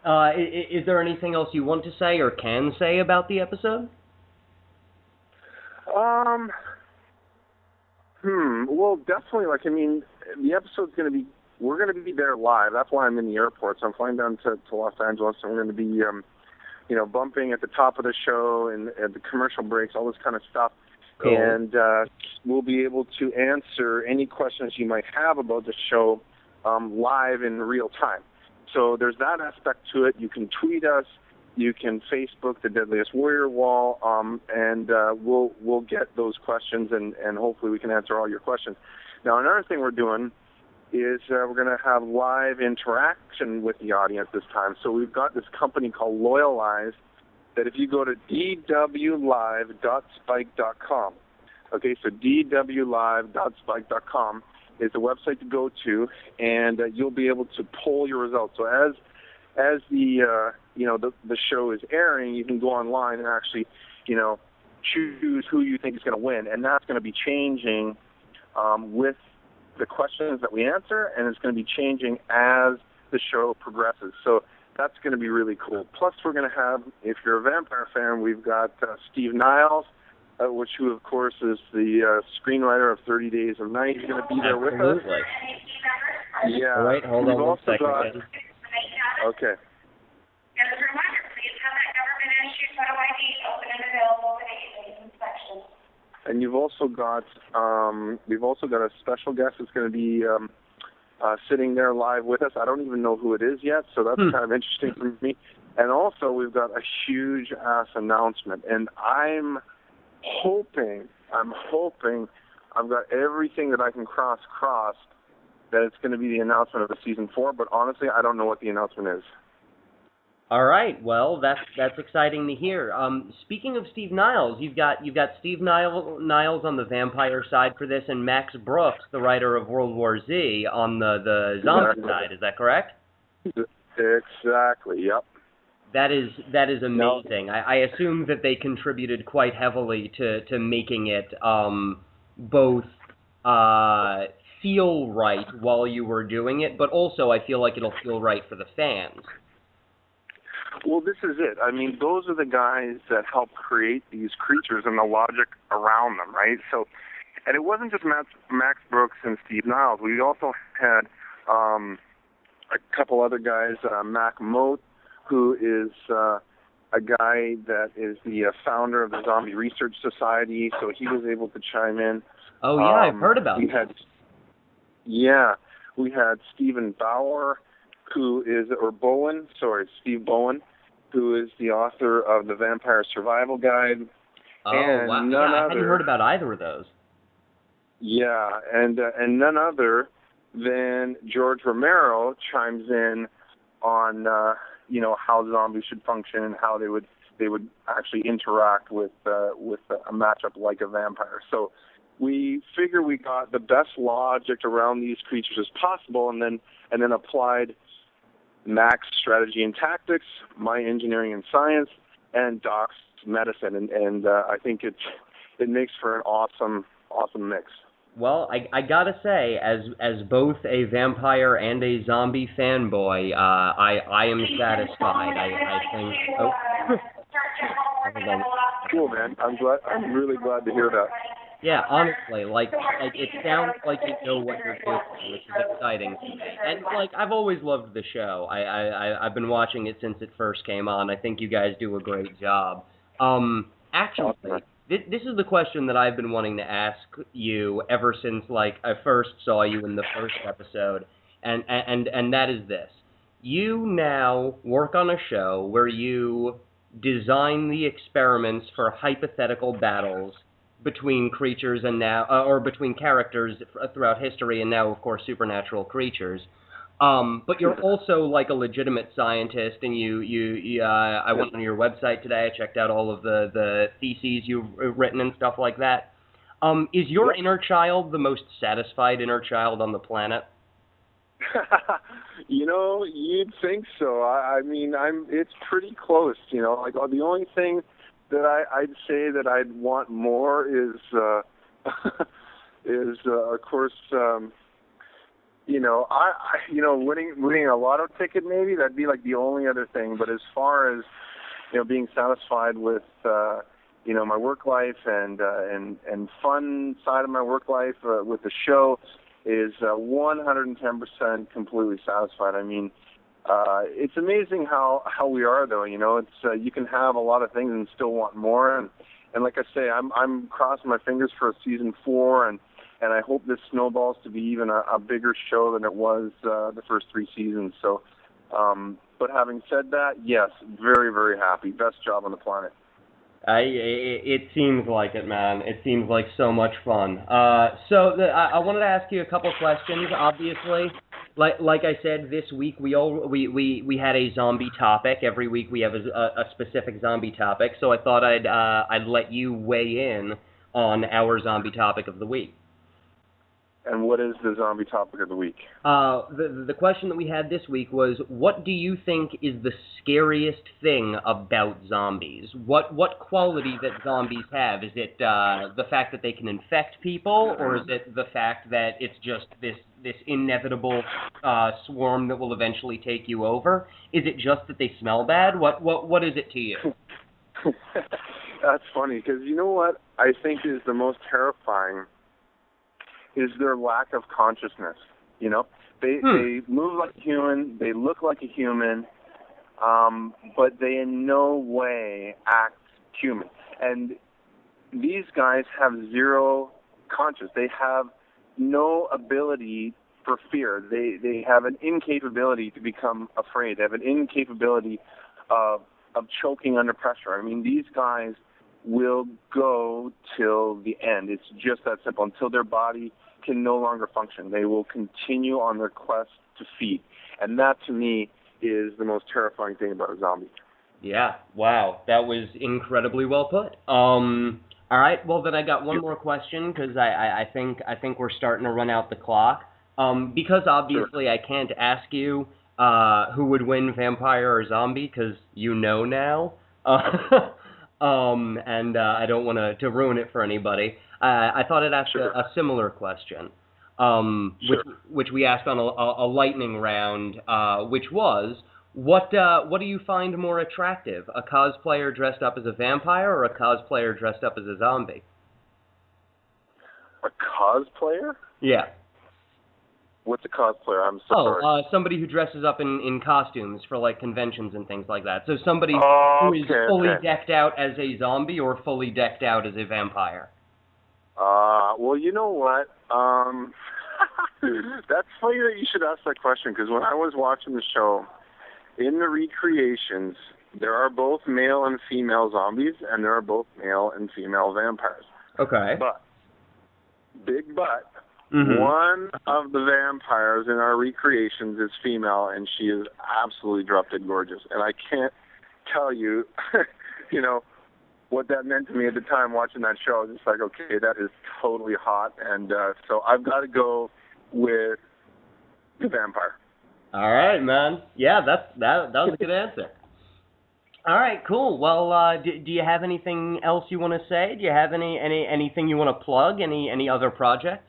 Is there anything else you want to say or can say about the episode? Well, definitely. The episode's going to be. We're going to be there live. That's why I'm in the airport. So I'm flying down to Los Angeles, and we're going to be, bumping at the top of the show and at the commercial breaks, all this kind of stuff. Cool. And we'll be able to answer any questions you might have about the show live in real time. So there's that aspect to it. You can tweet us. You can Facebook the Deadliest Warrior wall, and we'll get those questions, and hopefully we can answer all your questions. Now, another thing we're doing is we're going to have live interaction with the audience this time. So we've got this company called Loyalize that if you go to dwlive.spike.com, okay, so dwlive.spike.com is the website to go to, and you'll be able to poll your results. So as the show is airing, you can go online and actually, choose who you think is going to win, and that's going to be changing with the questions that we answer, and it's going to be changing as the show progresses. So that's going to be really cool. Plus, we're going to have, if you're a vampire fan, we've got Steve Niles, who of course is the screenwriter of 30 Days of Night. He's going to be there with us. Yeah. All right, hold on one second. Okay. As a reminder, please have that government-issued photo ID open and available for the inspection. And we've also got a special guest that's going to be sitting there live with us. I don't even know who it is yet, so that's kind of interesting for me. And also, we've got a huge ass announcement, and I'm hoping I've got everything that I can cross that it's going to be the announcement of the season 4. But honestly, I don't know what the announcement is. All right, well, that's exciting to hear. Speaking of Steve Niles, you've got Steve Niles on the vampire side for this, and Max Brooks, the writer of World War Z, on the zombie side. Is that correct? Exactly. Yep. That is amazing. I assume that they contributed quite heavily to making it both feel right while you were doing it, but also I feel like it'll feel right for the fans. Well, this is it. I mean, those are the guys that help create these creatures and the logic around them, right? So, and it wasn't just Max Brooks and Steve Niles. We also had a couple other guys, Mac Moat, who is a guy that is the founder of the Zombie Research Society, so he was able to chime in. Oh, yeah, I've heard about that. We had Stephen Bauer, Steve Bowen, who is the author of the Vampire Survival Guide. Oh, and wow. I hadn't heard about either of those. Yeah, and none other than George Romero chimes in on how zombies should function and how they would actually interact with a matchup like a vampire. So we figure we got the best logic around these creatures as possible, and then applied Mac's strategy and tactics, my engineering and science, and Doc's medicine, and I think it makes for an awesome mix. Well, I gotta say, as both a vampire and a zombie fanboy, I am satisfied. I think. Oh. Cool, man. I'm really glad to hear that. Yeah, honestly, like it sounds like you know what you're doing, which is exciting to me. And I've always loved the show. I've been watching it since it first came on. I think you guys do a great job. Actually, this is the question that I've been wanting to ask you ever since I first saw you in the first episode, and that is this: you now work on a show where you design the experiments for hypothetical battles between creatures and or between characters throughout history, and now, of course, supernatural creatures. But you're also a legitimate scientist, and I went on your website today. I checked out all of the theses you've written and stuff like that. Is your inner child the most satisfied inner child on the planet? You'd think so. I mean, it's pretty close. The only thing that I'd say that I'd want more is of course, winning a lotto ticket, maybe that'd be like the only other thing. But as far as being satisfied with my work life and fun side of my work life with the show is 110% completely satisfied. I mean, it's amazing how we are, though. It's you can have a lot of things and still want more. And like I say, I'm crossing my fingers for a season 4, and I hope this snowballs to be even a bigger show than it was the first 3 seasons. So, but having said that, yes, very, very happy. Best job on the planet. It seems like it, man. It seems like so much fun. I wanted to ask you a couple questions. Obviously, like I said, this week we had a zombie topic. Every week we have a specific zombie topic. So I thought I'd let you weigh in on our zombie topic of the week. And what is the zombie topic of the week? The question that we had this week was, what do you think is the scariest thing about zombies? What quality that zombies have? Is it the fact that they can infect people, or is it the fact that it's just this inevitable swarm that will eventually take you over? Is it just that they smell bad? What is it to you? That's funny, because you know what I think is the most terrifying is their lack of consciousness. They move like a human, they look like a human, but they in no way act human. And these guys have zero conscience. They have no ability for fear. They have an incapability to become afraid. They have an incapability of choking under pressure. I mean, these guys will go till the end. It's just that simple. Until their body can no longer function, they will continue on their quest to feed. And that, to me, is the most terrifying thing about a zombie. Yeah, wow, that was incredibly well put. All right, well then I got one more question, because I think we're starting to run out the clock. Because obviously sure. I can't ask you who would win, vampire or zombie, because you know now. And I don't want to ruin it for anybody. I thought I'd ask sure. a similar question, sure. which we asked on a lightning round, which was, what do you find more attractive, a cosplayer dressed up as a vampire or a cosplayer dressed up as a zombie? A cosplayer? Yeah. What's a cosplayer? I'm so sorry. Somebody who dresses up in costumes for like conventions and things like that. So somebody who is fully decked out as a zombie or fully decked out as a vampire. Well, you know what? That's funny that you should ask that question, because when I was watching the show, in the recreations, there are both male and female zombies, and there are both male and female vampires. Okay. But, big but, one of the vampires in our recreations is female, and she is absolutely drop-dead gorgeous. And I can't tell you, what that meant to me at the time watching that show. I was just like, okay, that is totally hot. And so I've got to go with the vampire. All right, man. Yeah, that was a good answer. All right, cool. Well, do you have anything else you want to say? Do you have anything you want to plug? Any other projects?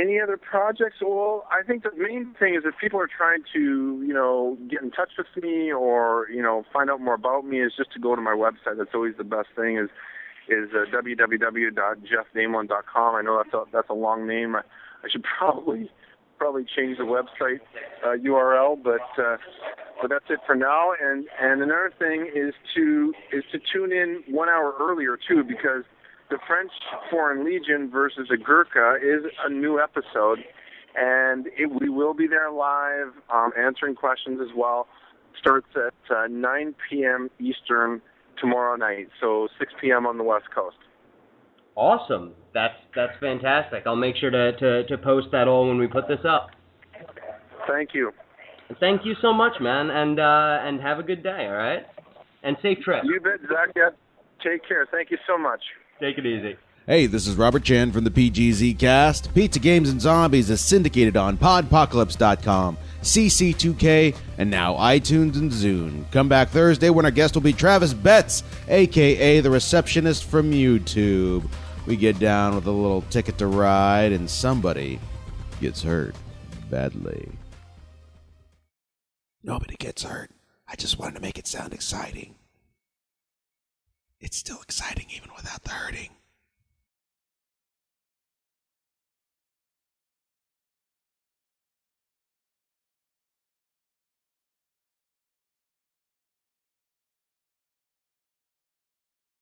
Any other projects? Well, I think the main thing is if people are trying to, get in touch with me or, find out more about me, is just to go to my website. That's always the best thing is www.geoffdesmoulin.com. I know that's a long name. I should probably change the website URL, but that's it for now. And another thing is to tune in 1 hour earlier too, because the French Foreign Legion versus the Gurkha is a new episode, and we will be there live, answering questions as well. Starts at 9 p.m. Eastern tomorrow night, so 6 p.m. on the West Coast. Awesome. That's fantastic. I'll make sure to post that all when we put this up. Thank you. Thank you so much, man, and have a good day, all right? And safe trip. You bet, Zach. Yeah. Take care. Thank you so much. Take it easy. Hey, this is Robert Chan from the PGZ Cast. Pizza Games and Zombies is syndicated on podpocalypse.com, CC2K, and now iTunes and Zune. Come back Thursday when our guest will be Travis Betts, a.k.a. the receptionist from YouTube. We get down with a little Ticket to Ride, and somebody gets hurt badly. Nobody gets hurt. I just wanted to make it sound exciting. It's still exciting even without the hurting.